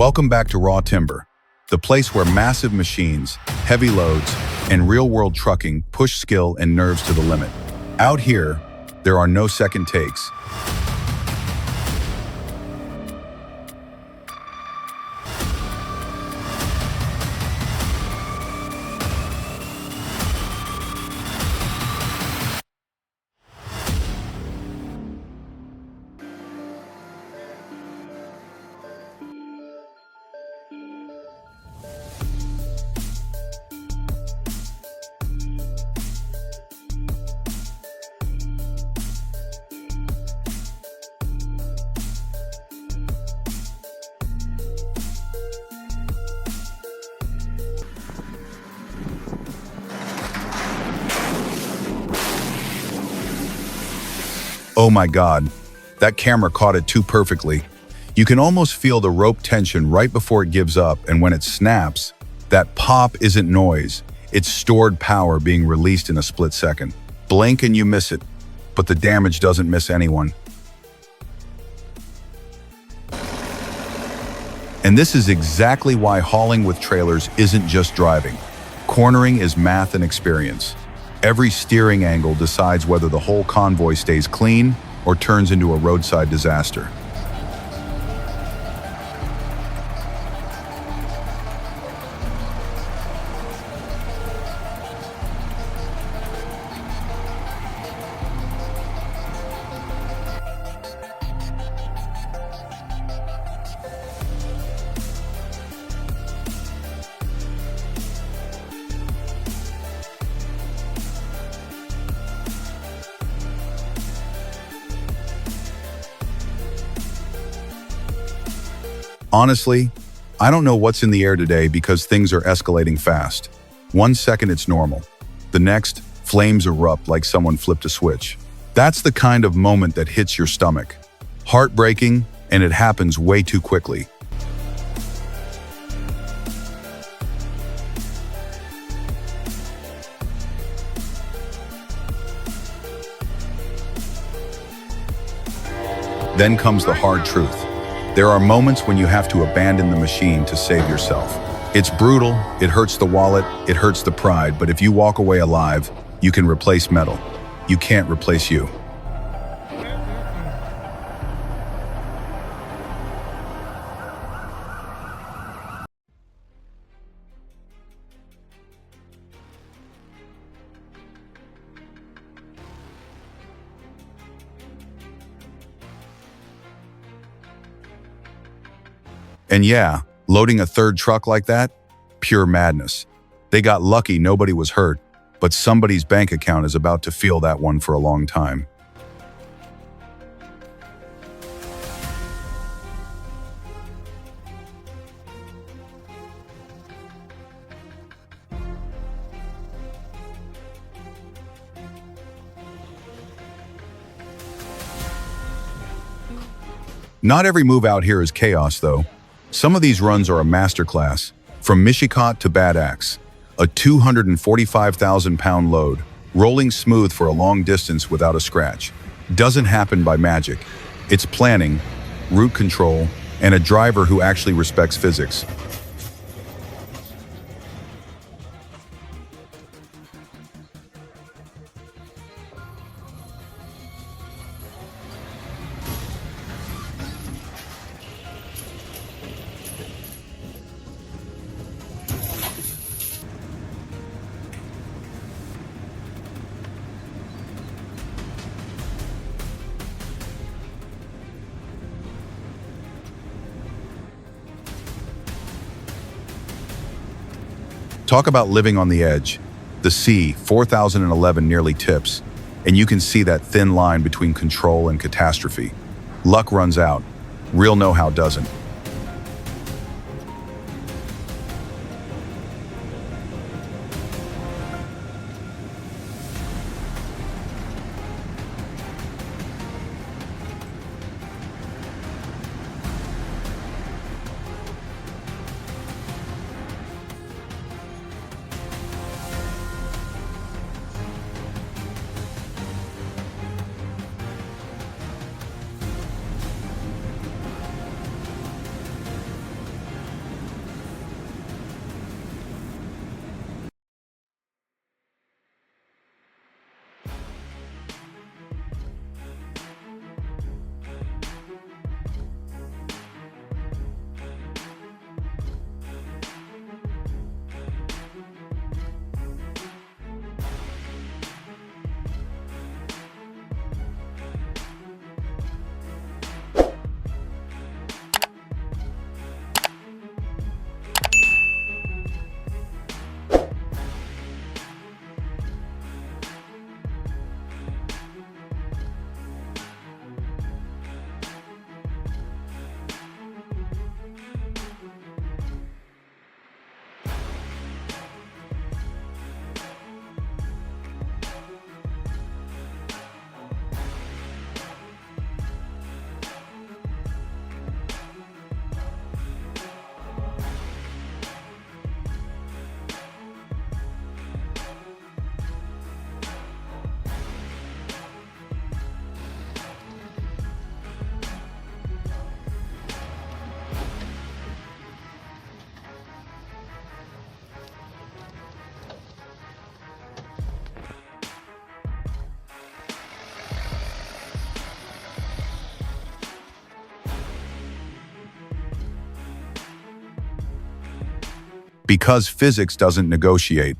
Welcome back to Raw Timber, the place where massive machines, heavy loads, and real-world trucking push skill and nerves to the limit. Out here, there are no second takes. Oh my God, that camera caught it too perfectly. You can almost feel the rope tension right before it gives up, and when it snaps, that pop isn't noise, it's stored power being released in a split second. Blink and you miss it, but the damage doesn't miss anyone. And this is exactly why hauling with trailers isn't just driving. Cornering is math and experience. Every steering angle decides whether the whole convoy stays clean or turns into a roadside disaster. Honestly, I don't know what's in the air today because things are escalating fast. 1 second it's normal. The next, flames erupt like someone flipped a switch. That's the kind of moment that hits your stomach. Heartbreaking, and it happens way too quickly. Then comes the hard truth. There are moments when you have to abandon the machine to save yourself. It's brutal, it hurts the wallet, it hurts the pride, but if you walk away alive, you can replace metal. You can't replace you. And yeah, loading a third truck like that? Pure madness. They got lucky nobody was hurt, but somebody's bank account is about to feel that one for a long time. Not every move out here is chaos, though. Some of these runs are a masterclass, from Michikat to Bad Axe, a 245,000-pound load, rolling smooth for a long distance without a scratch. Doesn't happen by magic. It's planning, route control, and a driver who actually respects physics. Talk about living on the edge. The C, 4011 nearly tips, and you can see that thin line between control and catastrophe. Luck runs out. Real know-how doesn't. because physics doesn't negotiate.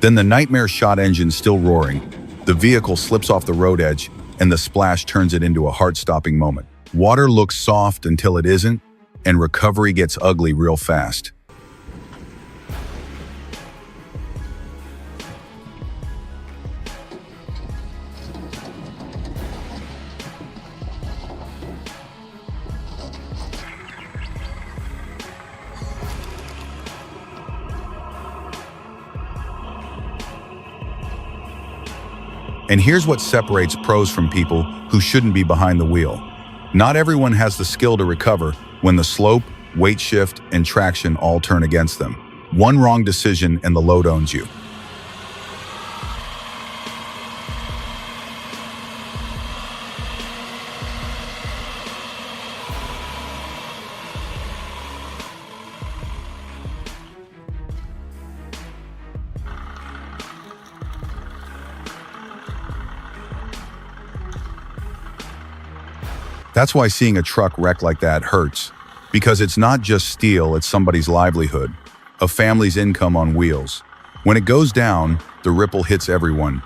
Then the nightmare shot engine still roaring. The vehicle slips off the road edge, and the splash turns it into a heart-stopping moment. Water looks soft until it isn't, and recovery gets ugly real fast. And here's what separates pros from people who shouldn't be behind the wheel. Not everyone has the skill to recover when the slope, weight shift, and traction all turn against them. One wrong decision and the load owns you. That's why seeing a truck wreck like that hurts, because it's not just steel, it's somebody's livelihood, a family's income on wheels. When it goes down, the ripple hits everyone.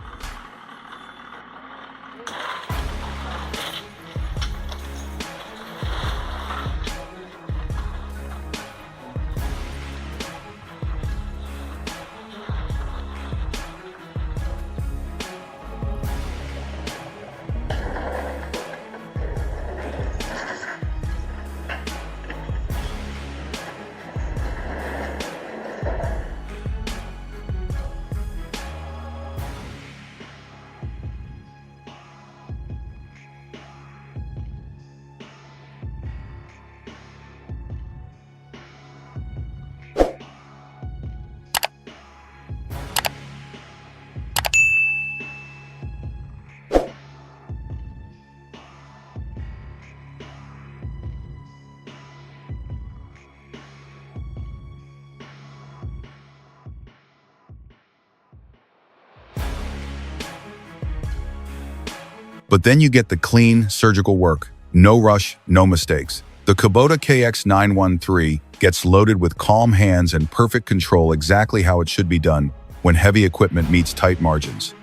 But then you get the clean, surgical work. No rush, no mistakes. The Kubota KX913 gets loaded with calm hands and perfect control, exactly how it should be done when heavy equipment meets tight margins.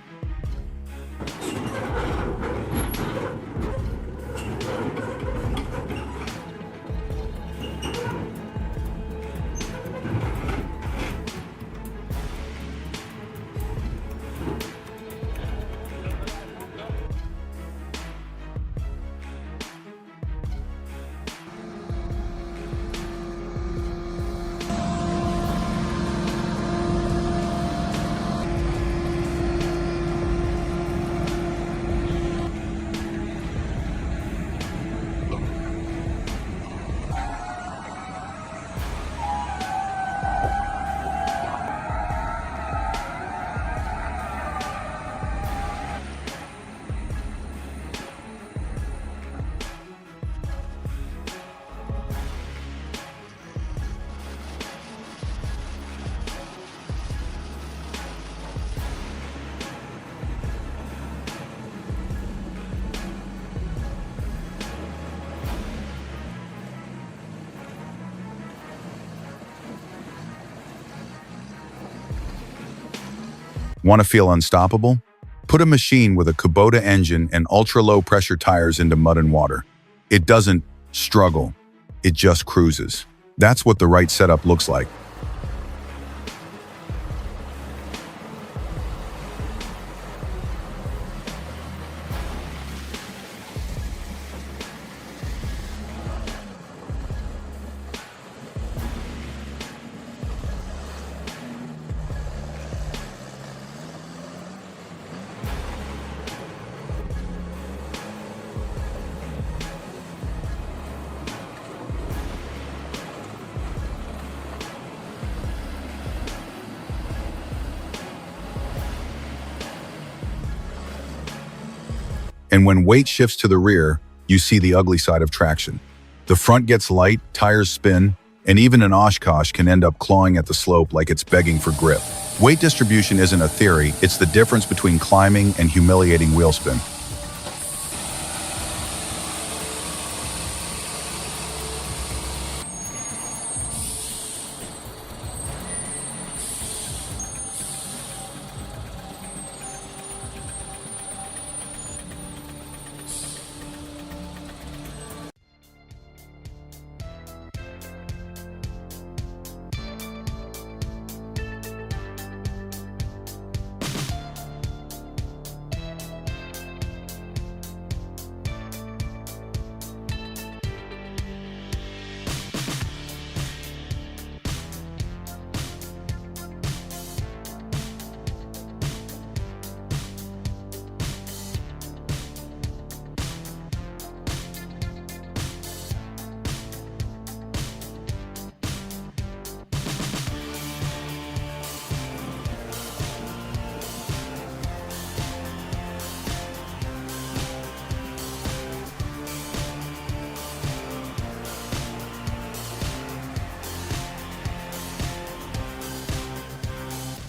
Want to feel unstoppable? Put a machine with a Kubota engine and ultra-low pressure tires into mud and water. It doesn't struggle, it just cruises. That's what the right setup looks like. And when weight shifts to the rear, you see the ugly side of traction. The front gets light, tires spin, and even an Oshkosh can end up clawing at the slope like it's begging for grip. Weight distribution isn't a theory, it's the difference between climbing and humiliating wheel spin.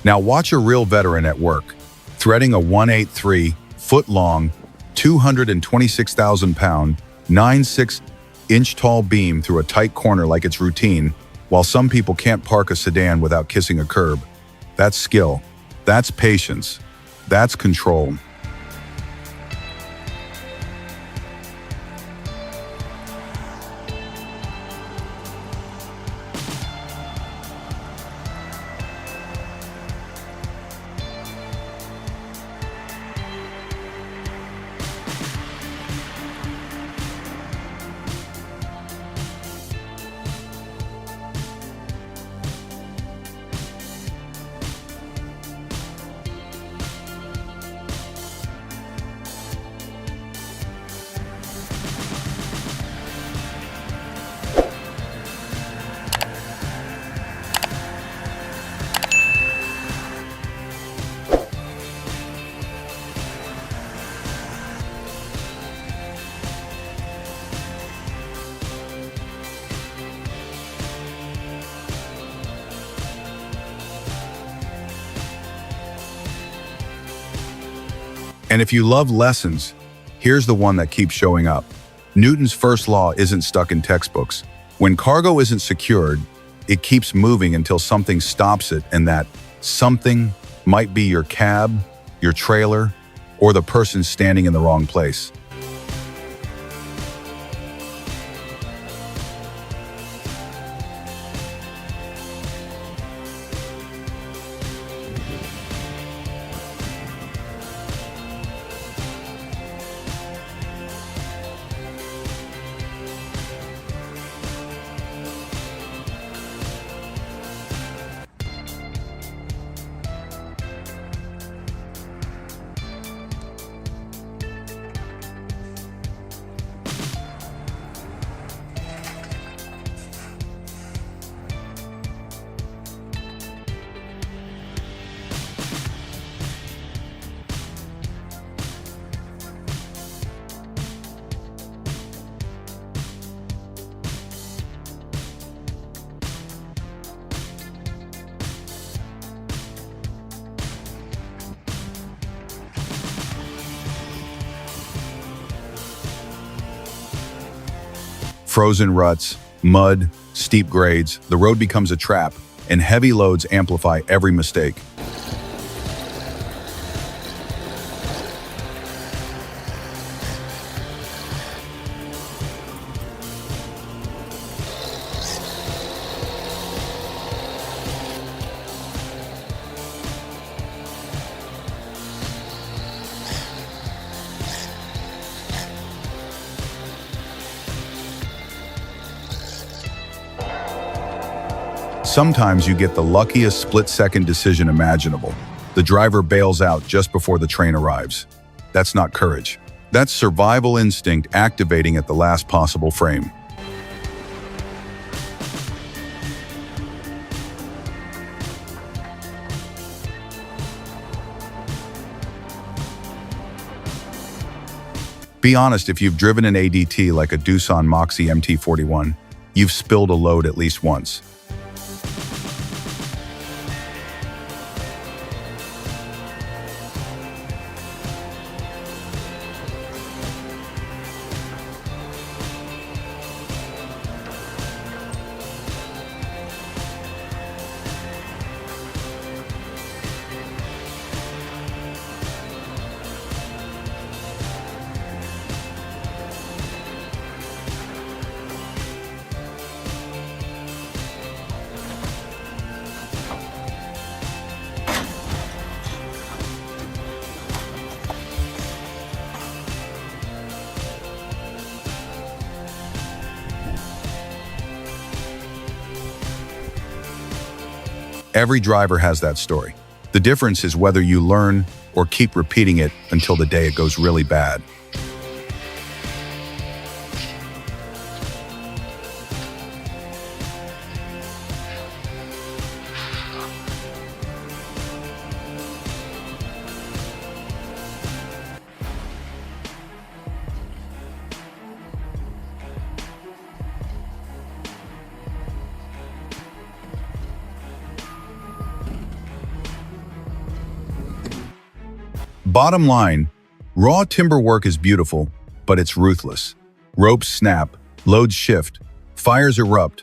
Now watch a real veteran at work, threading a 183-foot-long, 226,000-pound, 9.6-inch-tall beam through a tight corner like it's routine, while some people can't park a sedan without kissing a curb. That's skill. That's patience. That's control. And if you love lessons, here's the one that keeps showing up. Newton's first law isn't stuck in textbooks. When cargo isn't secured, it keeps moving until something stops it, and that something might be your cab, your trailer, or the person standing in the wrong place. Frozen ruts, mud, steep grades, the road becomes a trap, and heavy loads amplify every mistake. Sometimes you get the luckiest split-second decision imaginable. The driver bails out just before the train arrives. That's not courage. That's survival instinct activating at the last possible frame. Be honest, if you've driven an ADT like a Doosan Moxie MT41, you've spilled a load at least once. Every driver has that story. The difference is whether you learn or keep repeating it until the day it goes really bad. Bottom line, raw timber work is beautiful, but it's ruthless. Ropes snap, loads shift, fires erupt.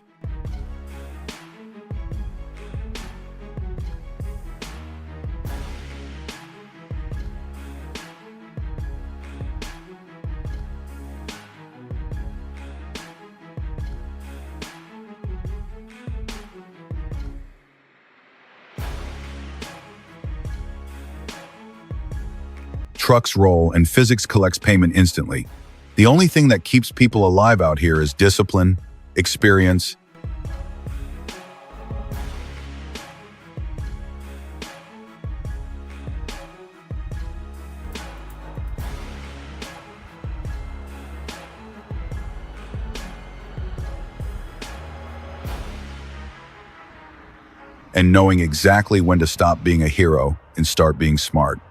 Trucks roll and physics collects payment instantly. The only thing that keeps people alive out here is discipline, experience, and knowing exactly when to stop being a hero and start being smart.